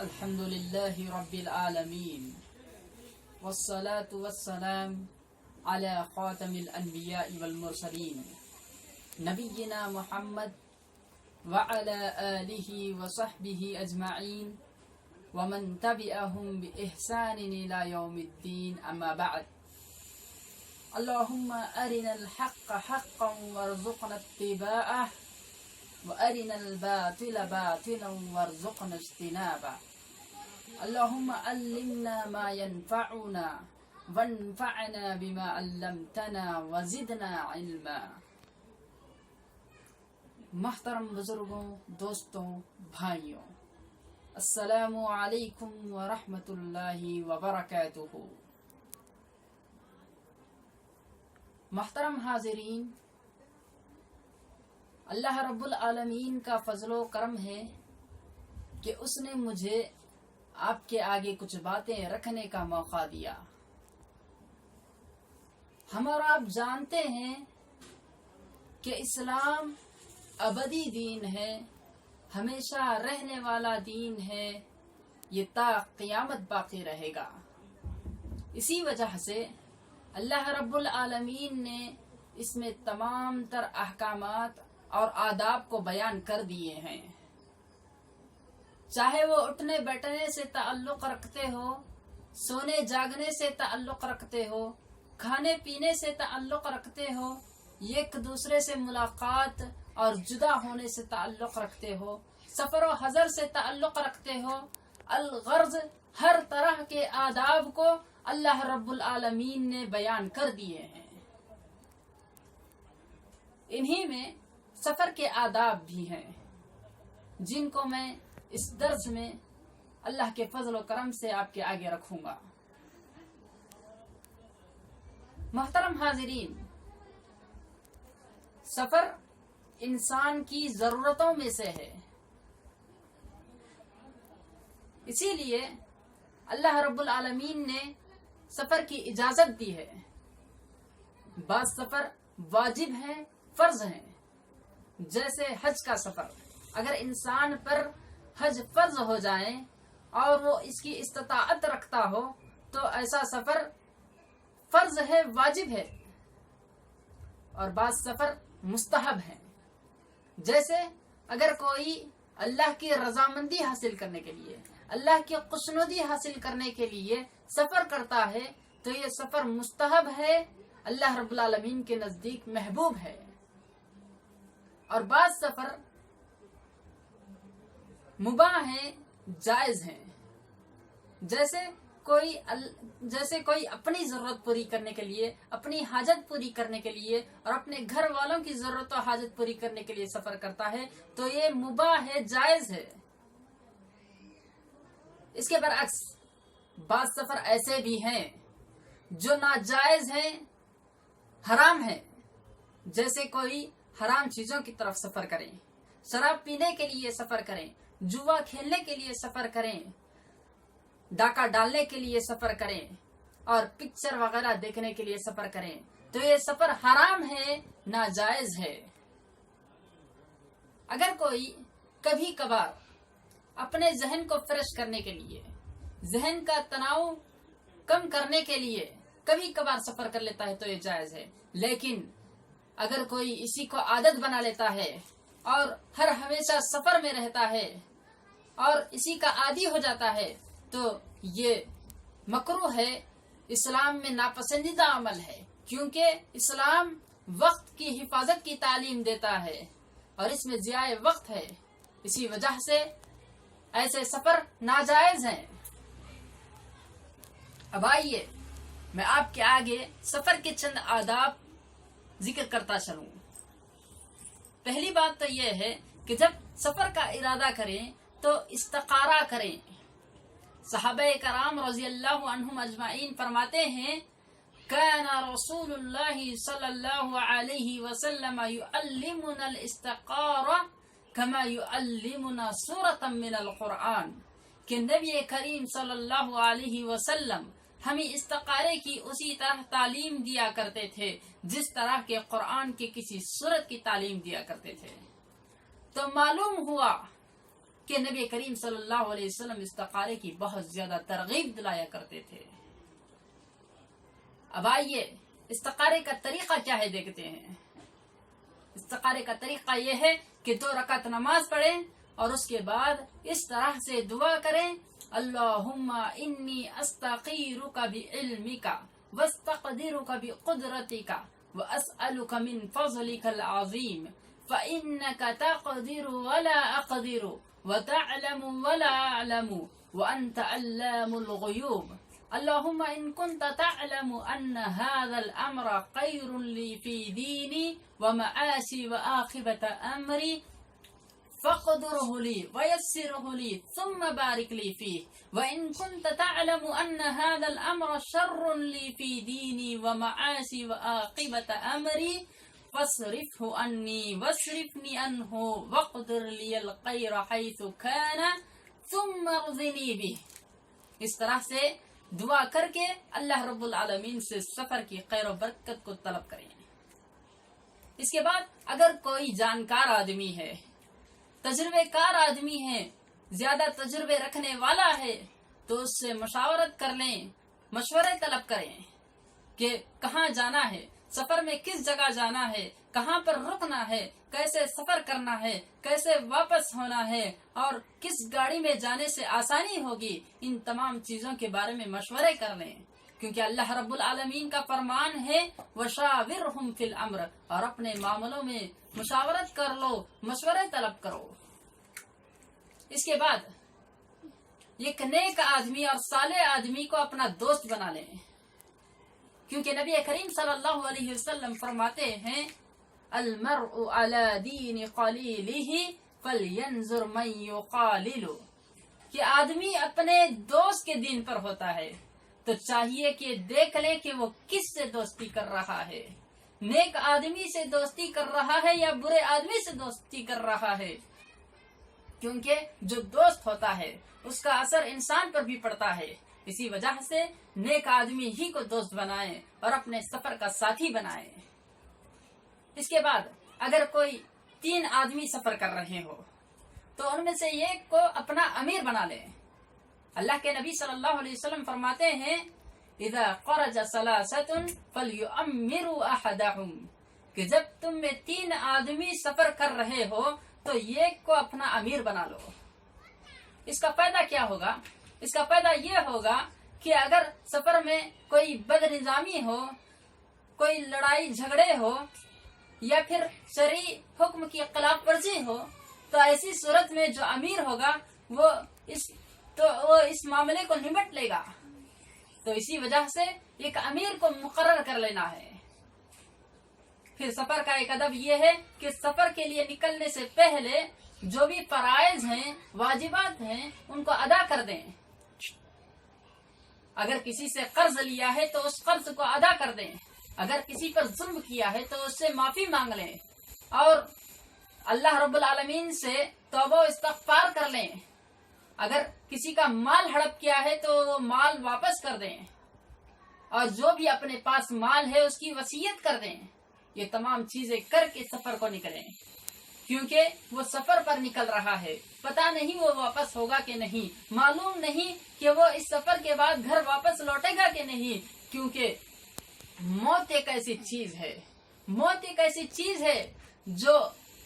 الحمد لله رب العالمين والصلاة والسلام على خاتم الأنبياء والمرسلين نبينا محمد وعلى آله وصحبه أجمعين ومن تبعهم بإحسان إلى يوم الدين أما بعد. اللهم أرنا الحق حقا وارزقنا اتباعه وأرنا الباطل باطلا وارزقنا اجتنابه. اللهم علمنا ما ينفعنا وانفعنا بما علمتنا وزدنا علما. محترم بزرگوں، دوستوں، بھائیوں، السلام علیکم ورحمۃ اللہ وبرکاتہ. محترم حاضرین، اللہ رب العالمین کا فضل و کرم ہے کہ اس نے مجھے آپ کے آگے کچھ باتیں رکھنے کا موقع دیا. ہم اور آپ جانتے ہیں کہ اسلام ابدی دین ہے، ہمیشہ رہنے والا دین ہے، یہ تا قیامت باقی رہے گا. اسی وجہ سے اللہ رب العالمین نے اس میں تمام تر احکامات اور آداب کو بیان کر دیے ہیں. چاہے وہ اٹھنے بیٹھنے سے تعلق رکھتے ہو، سونے جاگنے سے تعلق رکھتے ہو، کھانے پینے سے تعلق رکھتے ہو، ایک دوسرے سے ملاقات اور جدا ہونے سے تعلق رکھتے ہو، سفر و حضر سے تعلق رکھتے ہو، الغرض ہر طرح کے آداب کو اللہ رب العالمین نے بیان کر دیے ہیں. انہی میں سفر کے آداب بھی ہیں جن کو میں اس درس میں اللہ کے فضل و کرم سے آپ کے آگے رکھوں گا. محترم حاضرین، سفر انسان کی ضرورتوں میں سے ہے. اسی لیے اللہ رب العالمین نے سفر کی اجازت دی ہے. بعض سفر واجب ہیں، فرض ہیں، جیسے حج کا سفر. اگر انسان پر حج فرض ہو جائے اور وہ اس کی استطاعت رکھتا ہو تو ایسا سفر فرض ہے، واجب ہے. اور بعض سفر مستحب ہیں، جیسے اگر کوئی اللہ کی رضامندی حاصل کرنے کے لیے، اللہ کی خوشنودی حاصل کرنے کے لیے سفر کرتا ہے تو یہ سفر مستحب ہے، اللہ رب العالمین کے نزدیک محبوب ہے. اور بعض سفر مباح ہیں، جائز ہیں، جیسے کوئی اپنی ضرورت پوری کرنے کے لیے، اپنی حاجت پوری کرنے کے لیے اور اپنے گھر والوں کی ضرورت و حاجت پوری کرنے کے لیے سفر کرتا ہے تو یہ مباح ہے، جائز ہے. اس کے برعکس بعض سفر ایسے بھی ہیں جو ناجائز ہیں، حرام ہیں، جیسے کوئی حرام چیزوں کی طرف سفر کریں، شراب پینے کے لیے سفر کریں، جوا کھیلنے کے لیے سفر کریں، ڈاکہ ڈالنے کے لیے سفر کریں اور پکچر وغیرہ دیکھنے کے لیے سفر کریں تو یہ سفر حرام ہے، ناجائز ہے. اگر کوئی کبھی کبھار اپنے ذہن کو فریش کرنے کے لیے، ذہن کا تناؤ کم کرنے کے لیے کبھی کبھار سفر کر لیتا ہے تو یہ جائز ہے. لیکن اگر کوئی اسی کو عادت بنا لیتا ہے اور ہر ہمیشہ سفر میں رہتا ہے اور اسی کا عادی ہو جاتا ہے تو یہ مکروہ ہے، اسلام میں ناپسندیدہ عمل ہے. کیونکہ اسلام وقت کی حفاظت کی تعلیم دیتا ہے اور اس میں ضیاع وقت ہے. اسی وجہ سے ایسے سفر ناجائز ہیں. اب آئیے میں آپ کے آگے سفر کے چند آداب ذکر کرتا چلوں. پہلی بات تو یہ ہے کہ جب سفر کا ارادہ کریں تو استخارہ کریں. صحابہ کرام رضی اللہ عنہم اجمعین فرماتے ہیں کان رسول اللہ صلی اللہ علیہ وسلم یعلمنا الاستخارہ کما یعلمنا سورۃ من القرآن، کہ نبی کریم صلی اللہ علیہ وسلم ہمیں استخارے کی اسی طرح تعلیم دیا کرتے تھے جس طرح کے قرآن کی کسی سورت کی تعلیم دیا کرتے تھے. تو معلوم ہوا کہ نبی کریم صلی اللہ علیہ وسلم استخارے کی بہت زیادہ ترغیب دلایا کرتے تھے۔ اب آئیے استخارے کا طریقہ کیا ہے دیکھتے ہیں۔ استخارے کا طریقہ یہ ہے کہ 2 رکعت نماز پڑھیں اور اس کے بعد اس طرح سے دعا کریں، اللہم انی استخیرک بعلمک واستقدرک بقدرتک واسألک من فضلک العظیم فإنک تقدر ولا اقدر وتعلم ولا اعلم وانت علام الغیوب اللهم إن كنت تعلم أن هذا الأمر خير لي في ديني ومعاشي وعاقبة أمري فاقدره لي ويسره لي ثم بارك لي فيه وإن كنت تعلم أن هذا الأمر شر لي في ديني ومعاشي وعاقبة أمري فاصرفه عني واصرفني عنه واقدر لي الخير حيث كان ثم ارضني به۔ اس طرح سے دعا کر کے اللہ رب العالمین سے سفر کی خیر و برکت کو طلب کریں۔ اس کے بعد اگر کوئی جانکار آدمی ہے، تجربے کار آدمی ہے، زیادہ تجربے رکھنے والا ہے تو اس سے مشاورت کر لیں، مشورے طلب کریں کہ کہاں جانا ہے، سفر میں کس جگہ جانا ہے، کہاں پر رکنا ہے، کیسے سفر کرنا ہے، کیسے واپس ہونا ہے اور کس گاڑی میں جانے سے آسانی ہوگی، ان تمام چیزوں کے بارے میں مشورے کر لیں، کیونکہ اللہ رب العالمین کا فرمان ہے وَشَاوِرْهُمْ فِي الْأَمْرِ، اور اپنے معاملوں میں مشاورت کر لو، مشورے طلب کرو۔ اس کے بعد ایک نیک آدمی اور صالح آدمی کو اپنا دوست بنا لیں، کیونکہ نبی کریم صلی اللہ علیہ وسلم فرماتے ہیں المرء على دین قلیلہ فلینظر من یقالل، کہ آدمی اپنے دوست کے دین پر ہوتا ہے تو چاہیے کہ دیکھ لے کہ وہ کس سے دوستی کر رہا ہے، نیک آدمی سے دوستی کر رہا ہے یا برے آدمی سے دوستی کر رہا ہے، کیونکہ جو دوست ہوتا ہے اس کا اثر انسان پر بھی پڑتا ہے۔ اسی وجہ سے نیک آدمی ہی کو دوست بنائیں اور اپنے سفر کا ساتھی بنائیں۔ اس کے بعد اگر کوئی 3 آدمی سفر کر رہے ہو تو ان میں سے ایک کو اپنا امیر بنا لیں۔ اللہ کے نبی صلی اللہ علیہ وسلم فرماتے ہیں اذا خرج ثلاثة فليؤمروا احدهم، کہ جب تم میں 3 آدمی سفر کر رہے ہو تو ایک کو اپنا امیر بنا لو۔ اس کا فائدہ کیا ہوگا؟ اس کا فائدہ یہ ہوگا کہ اگر سفر میں کوئی بد نظامی ہو، کوئی لڑائی جھگڑے ہو یا پھر شرعی حکم کی خلاف ورزی ہو تو ایسی صورت میں جو امیر ہوگا وہ اس معاملے کو نمٹ لے گا۔ تو اسی وجہ سے ایک امیر کو مقرر کر لینا ہے۔ پھر سفر کا ایک ادب یہ ہے کہ سفر کے لیے نکلنے سے پہلے جو بھی فرائض ہیں، واجبات ہیں، ان کو ادا کر دیں۔ اگر کسی سے قرض لیا ہے تو اس قرض کو ادا کر دیں، اگر کسی پر ظلم کیا ہے تو اس سے معافی مانگ لیں اور اللہ رب العالمین سے توبہ و استغفار کر لیں۔ اگر کسی کا مال ہڑپ کیا ہے تو وہ مال واپس کر دیں اور جو بھی اپنے پاس مال ہے اس کی وصیت کر دیں۔ یہ تمام چیزیں کر کے سفر کو نکلیں، کیونکہ وہ سفر پر نکل رہا ہے، پتہ نہیں وہ واپس ہوگا کہ نہیں، معلوم نہیں کہ وہ اس سفر کے بعد گھر واپس لوٹے گا کہ نہیں، کیونکہ موت ایک ایسی چیز ہے، موت ایک ایسی چیز ہے جو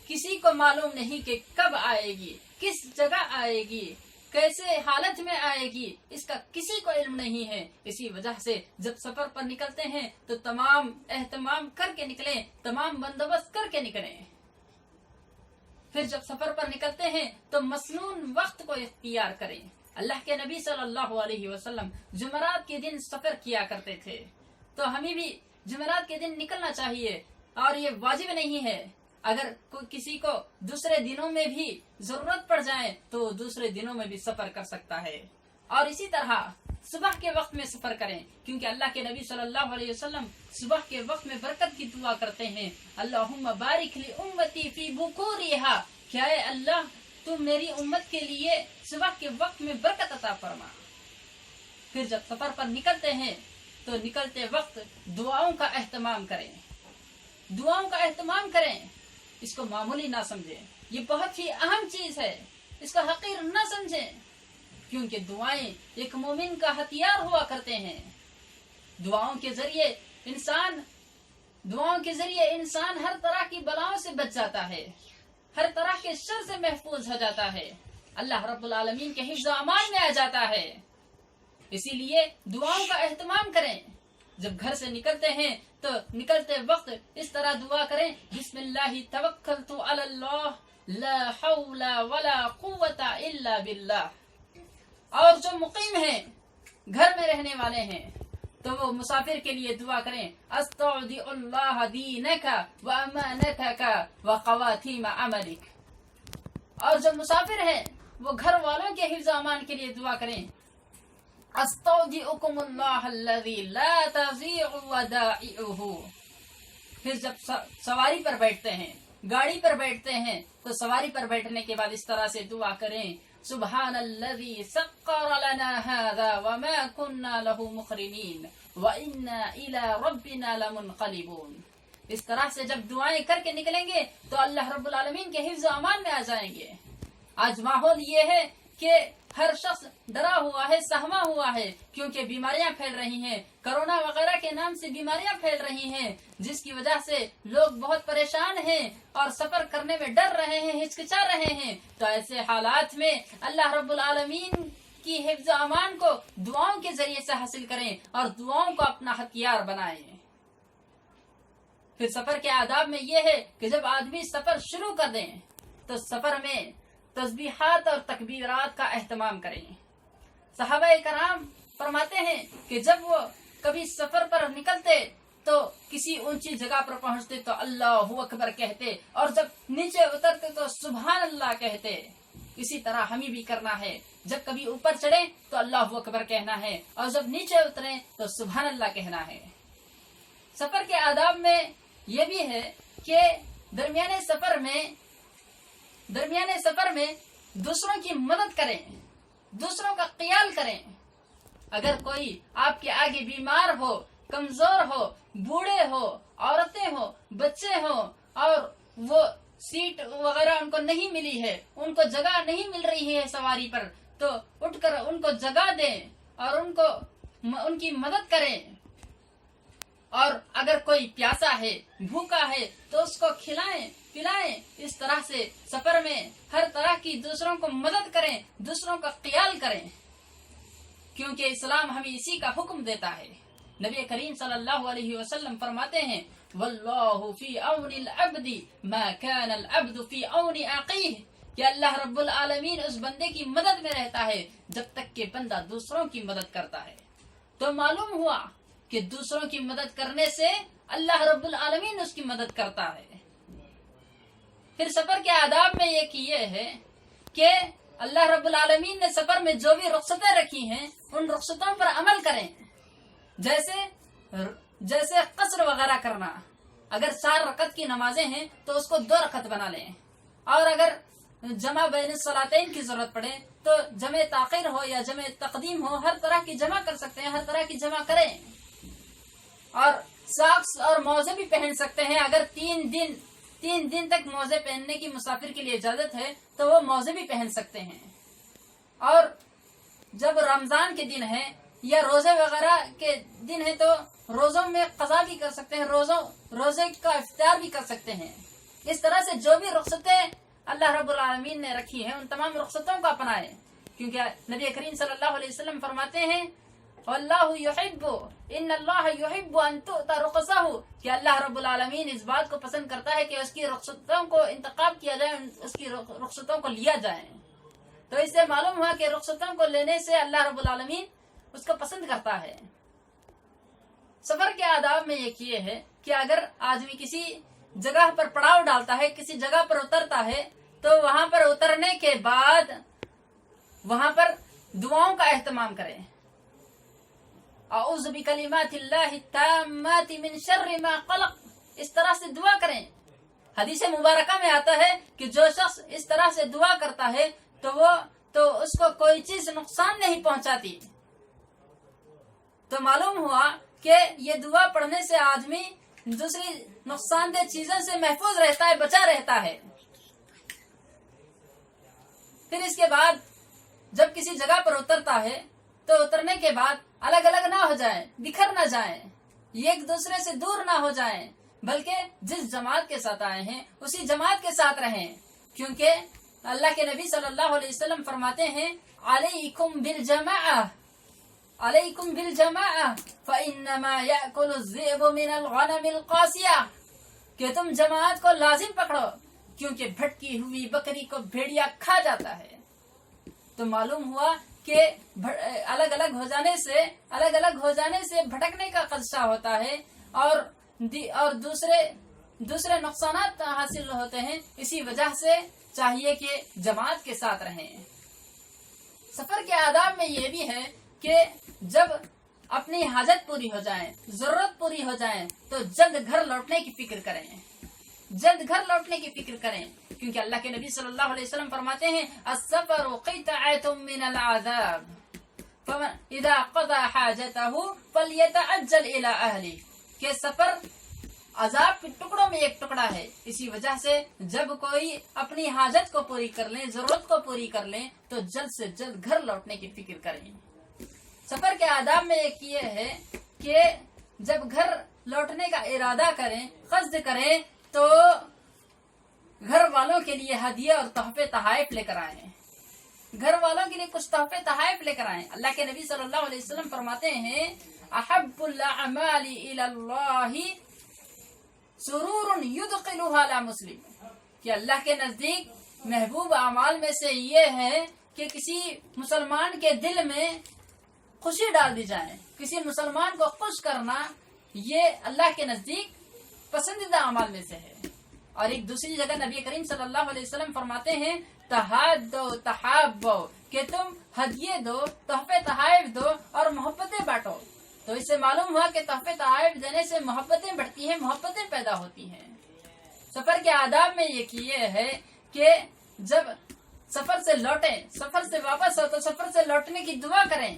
کسی کو معلوم نہیں کہ کب آئے گی، کس جگہ آئے گی، کیسے حالت میں آئے گی، اس کا کسی کو علم نہیں ہے۔ اسی وجہ سے جب سفر پر نکلتے ہیں تو تمام اہتمام کر کے نکلیں، تمام بندوبست کر کے نکلیں۔ پھر جب سفر پر نکلتے ہیں تو مسنون وقت کو اختیار کریں۔ اللہ کے نبی صلی اللہ علیہ وسلم جمعرات کے دن سفر کیا کرتے تھے، تو ہمیں بھی جمعرات کے دن نکلنا چاہیے، اور یہ واجب نہیں ہے۔ اگر کسی کو دوسرے دنوں میں بھی ضرورت پڑ جائے تو دوسرے دنوں میں بھی سفر کر سکتا ہے۔ اور اسی طرح صبح کے وقت میں سفر کریں، کیونکہ اللہ کے نبی صلی اللہ علیہ وسلم صبح کے وقت میں برکت کی دعا کرتے ہیں، اللہم بارک لی امتی فی بکورہا، کہ اے اللہ تم میری امت کے لیے صبح کے وقت میں برکت عطا فرما۔ پھر جب سفر پر نکلتے ہیں تو نکلتے وقت دعاؤں کا اہتمام کریں، دعاؤں کا اہتمام کریں، اس کو معمولی نہ سمجھیں، یہ بہت ہی اہم چیز ہے۔ اس کا حقیر نہ سمجھیں، کیونکہ دعائیں ایک مومن کا ہتھیار ہوا کرتے ہیں۔ دعاؤں کے ذریعے انسان ہر طرح کی بلاؤں سے بچ جاتا ہے، ہر طرح کے شر سے محفوظ ہو جاتا ہے، اللہ رب العالمین کے حفظ و امان میں آ جاتا ہے۔ اسی لیے دعاؤں کا اہتمام کریں۔ جب گھر سے نکلتے ہیں تو نکلتے وقت اس طرح دعا کریں، بسم اللہ توکلت علی اللہ لا حول ولا قوت الا باللہ۔ اور جو مقیم ہیں، گھر میں رہنے والے ہیں، تو وہ مسافر کے لیے دعا کریں، استودع اللہ دینک و امانتک و خواتیم عملک۔ اور جو مسافر ہیں وہ گھر والوں کے حفظ و امان کے لیے دعا کریں، استودعکم اللہ الذی لا تضیع ودائعہ۔ پھر جب سواری پر بیٹھتے ہیں، گاڑی پر بیٹھتے ہیں، تو سواری پر بیٹھنے کے بعد اس طرح سے دعا کریں، سبحان الذی سخر لنا ھذا وما كنا له مقرنین وانا الى ربنا لمنقلبون۔ اس طرح سے جب دعائیں کر کے نکلیں گے تو اللہ رب العالمین کے حفظ و امان میں آ جائیں گے۔ آج ماحول یہ ہے کہ ہر شخص ڈرا ہوا ہے، سہما ہوا ہے، کیونکہ بیماریاں پھیل رہی ہیں، کرونا وغیرہ کے نام سے بیماریاں پھیل رہی ہیں، جس کی وجہ سے لوگ بہت پریشان ہیں اور سفر کرنے میں ڈر رہے ہیں، ہچکچا رہے ہیں۔ تو ایسے حالات میں اللہ رب العالمین کی حفظ و امان کو دعاؤں کے ذریعے سے حاصل کریں اور دعاؤں کو اپنا ہتھیار بنائیں۔ پھر سفر کے آداب میں یہ ہے کہ جب آدمی سفر شروع کر دیں تو سفر میں تسبیحات اور تکبیرات کا اہتمام کریں۔ صحابہ کرام فرماتے ہیں کہ جب وہ کبھی سفر پر نکلتے تو کسی اونچی جگہ پر پہنچتے تو اللہ اکبر کہتے، اور جب نیچے اترتے تو سبحان اللہ کہتے۔ اسی طرح ہمیں بھی کرنا ہے، جب کبھی اوپر چڑھیں تو اللہ اکبر کہنا ہے، اور جب نیچے اتریں تو سبحان اللہ کہنا ہے۔ سفر کے آداب میں یہ بھی ہے کہ درمیانے سفر میں دوسروں کی مدد کریں، دوسروں کا خیال کریں۔ اگر کوئی آپ کے آگے بیمار ہو، کمزور ہو، بوڑھے ہو، عورتیں ہو، بچے ہو، اور وہ سیٹ وغیرہ ان کو نہیں ملی ہے، ان کو جگہ نہیں مل رہی ہے سواری پر، تو اٹھ کر ان کو جگہ دیں اور ان کی مدد کریں۔ اور اگر کوئی پیاسا ہے، بھوکا ہے، تو اس کو کھلائیں، پلائیں۔ اس طرح سے سفر میں ہر طرح کی دوسروں کو مدد کریں، دوسروں کا خیال کریں، کیونکہ اسلام ہمیں اسی کا حکم دیتا ہے۔ نبی کریم صلی اللہ علیہ وسلم فرماتے ہیں، واللہ فی عون العبد ما کان العبد فی عون اخیہ، کہ اللہ رب العالمین اس بندے کی مدد میں رہتا ہے جب تک کہ بندہ دوسروں کی مدد کرتا ہے۔ تو معلوم ہوا کہ دوسروں کی مدد کرنے سے اللہ رب العالمین اس کی مدد کرتا ہے۔ پھر سفر کے آداب میں یہ ہے کہ اللہ رب العالمین نے سفر میں جو بھی رخصتیں رکھی ہیں ان رخصتوں پر عمل کریں، جیسے قصر وغیرہ کرنا۔ اگر 4 رکعت کی نمازیں ہیں تو اس کو 2 رکعت بنا لیں، اور اگر جمع بین الصلاتین کی ضرورت پڑے تو جمع تاخیر ہو یا جمع تقدیم ہو، ہر طرح کی جمع کر سکتے ہیں، ہر طرح کی جمع کریں۔ اور ساکس اور موزے بھی پہن سکتے ہیں۔ اگر 3 دن تک موزے پہننے کی مسافر کے لیے اجازت ہے تو وہ موزے بھی پہن سکتے ہیں۔ اور جب رمضان کے دن ہے یا روزے وغیرہ کے دن ہے تو روزوں میں قضا بھی کر سکتے ہیں، روزے کا افطار بھی کر سکتے ہیں۔ اس طرح سے جو بھی رخصتیں اللہ رب العالمین نے رکھی ہیں ان تمام رخصتوں کو اپنائیں، کیونکہ نبی کریم صلی اللہ علیہ وسلم فرماتے ہیں، واللہ یحب ان اللہ یحب ان تؤتى رخصه، کہ اللہ رب العالمین اس بات کو پسند کرتا ہے کہ اس کی رخصتوں کو انتخاب کیا جائے، اس کی رخصتوں کو لیا جائے۔ تو اس سے معلوم ہوا کہ رخصتوں کو لینے سے اللہ رب العالمین اس کو پسند کرتا ہے۔ سفر کے آداب میں یہ ہے کہ اگر آدمی کسی جگہ پر پڑاؤ ڈالتا ہے، کسی جگہ پر اترتا ہے، تو وہاں پر اترنے کے بعد وہاں پر دعاؤں کا اہتمام کریں۔ اعوذ بکلمات اللہ التامات من شر ما خلق، اس طرح سے دعا کریں۔ حدیث مبارکہ میں آتا ہے کہ جو شخص اس طرح سے دعا کرتا ہے تو اس کو کوئی چیز نقصان نہیں پہنچاتی۔ تو معلوم ہوا کہ یہ دعا پڑھنے سے آدمی دوسری نقصان دہ چیزوں سے محفوظ رہتا ہے، بچا رہتا ہے۔ پھر اس کے بعد جب کسی جگہ پر اترتا ہے تو اترنے کے بعد الگ الگ نہ ہو جائیں، بکھر نہ جائیں، ایک دوسرے سے دور نہ ہو جائیں، بلکہ جس جماعت کے ساتھ آئے ہیں اسی جماعت کے ساتھ رہیں، کیونکہ اللہ کے نبی صلی اللہ علیہ وسلم فرماتے ہیں علیکم بالجماعہ، علیکم بالجماعہ فإنما یأکل الذئب من الغنم القاسیہ، کہ تم جماعت کو لازم پکڑو کیونکہ بھٹکی ہوئی بکری کو بھیڑیا کھا جاتا ہے۔ تو معلوم ہوا کہ الگ الگ ہو جانے سے بھٹکنے کا خدشہ ہوتا ہے اور دوسرے نقصانات حاصل ہوتے ہیں، اسی وجہ سے چاہیے کہ جماعت کے ساتھ رہیں۔ سفر کے آداب میں یہ بھی ہے کہ جب اپنی حاجت پوری ہو جائے، ضرورت پوری ہو جائے تو جلد گھر لوٹنے کی فکر کریں، جلد گھر لوٹنے کی فکر کریں، کیونکہ اللہ کے نبی صلی اللہ علیہ وسلم فرماتے ہیں السفر قطعۃ من العذاب فمن اذا قضى حاجته فليتعجل الى اهله، کہ سفر عذاب کے ٹکڑوں میں ایک ٹکڑا ہے، اسی وجہ سے جب کوئی اپنی حاجت کو پوری کر لیں، ضرورت کو پوری کر لیں تو جلد سے جلد گھر لوٹنے کی فکر کریں۔ سفر کے آداب میں ایک یہ ہے کہ جب گھر لوٹنے کا ارادہ کریں، قصد کریں تو گھر والوں کے لیے ہدیے اور تحفے تحائف لے کر آئیں، گھر والوں کے لیے کچھ تحفے تحائف لے کر آئیں۔ اللہ کے نبی صلی اللہ علیہ وسلم فرماتے ہیں احب الاعمال الى اللہ سرور یدخلها على مسلم، کہ اللہ کے نزدیک محبوب اعمال میں سے یہ ہے کہ کسی مسلمان کے دل میں خوشی ڈال دی جائے، کسی مسلمان کو خوش کرنا یہ اللہ کے نزدیک پسندیدہ اعمال میں سے ہے۔ اور ایک دوسری جگہ نبی کریم صلی اللہ علیہ وسلم فرماتے ہیں تحادو تحابو، کہ تم ہدیے دو، تحفے تحائف دو اور محبتیں بانٹو۔ تو اس سے معلوم ہوا کہ تحفے تحائف دینے سے محبتیں بڑھتی ہیں، محبتیں پیدا ہوتی ہیں۔ سفر کے آداب میں یہ ہے کہ جب سفر سے لوٹیں، سفر سے واپس ہو تو سفر سے لوٹنے کی دعا کریں،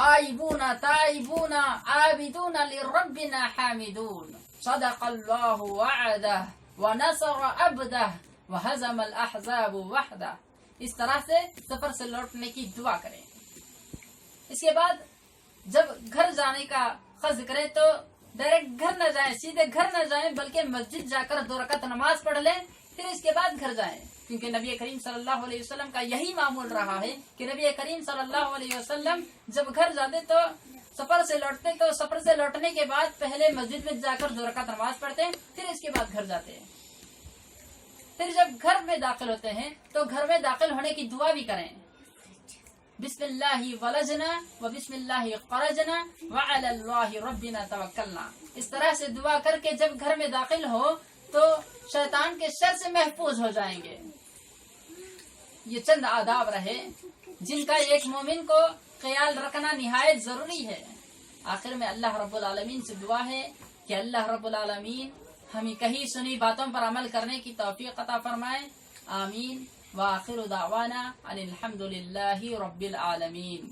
آئبون تائبون عابدون لربنا حامدون، صدق اللہ وعدہ ونصر عبدہ وہزم الاحزاب وحدہ، اس طرح سے سفر سے لوٹنے کی دعا کریں۔ اس کے بعد جب گھر جانے کا قصد کریں تو ڈائریکٹ گھر نہ جائیں، سیدھے گھر نہ جائیں، بلکہ مسجد جا کر 2 رکعت نماز پڑھ لیں، پھر اس کے بعد گھر جائیں، کیونکہ نبی کریم صلی اللہ علیہ وسلم کا یہی معمول رہا ہے کہ نبی کریم صلی اللہ علیہ وسلم جب گھر جاتے تو سفر سے لوٹتے تو سفر سے لوٹنے کے بعد پہلے مسجد میں جا کر 2 رکعت نماز پڑھتے ہیں، پھر اس کے بعد گھر جاتے ہیں۔ پھر جب گھر میں داخل ہوتے ہیں تو گھر میں داخل ہونے کی دعا بھی کریں، بسم اللہ ولجنا و بسم اللہ خرجنا وعلی اللہ ربنا توکلنا، اس طرح سے دعا کر کے جب گھر میں داخل ہو تو شیطان کے شر سے محفوظ ہو جائیں گے۔ یہ چند آداب رہے جن کا ایک مومن کو خیال رکھنا نہایت ضروری ہے۔ آخر میں اللہ رب العالمین سے دعا ہے کہ اللہ رب العالمین ہمیں کہیں سنی باتوں پر عمل کرنے کی توفیق عطا فرمائے، آمین۔ وآخر دعوانا ان الحمد للہ رب العالمین۔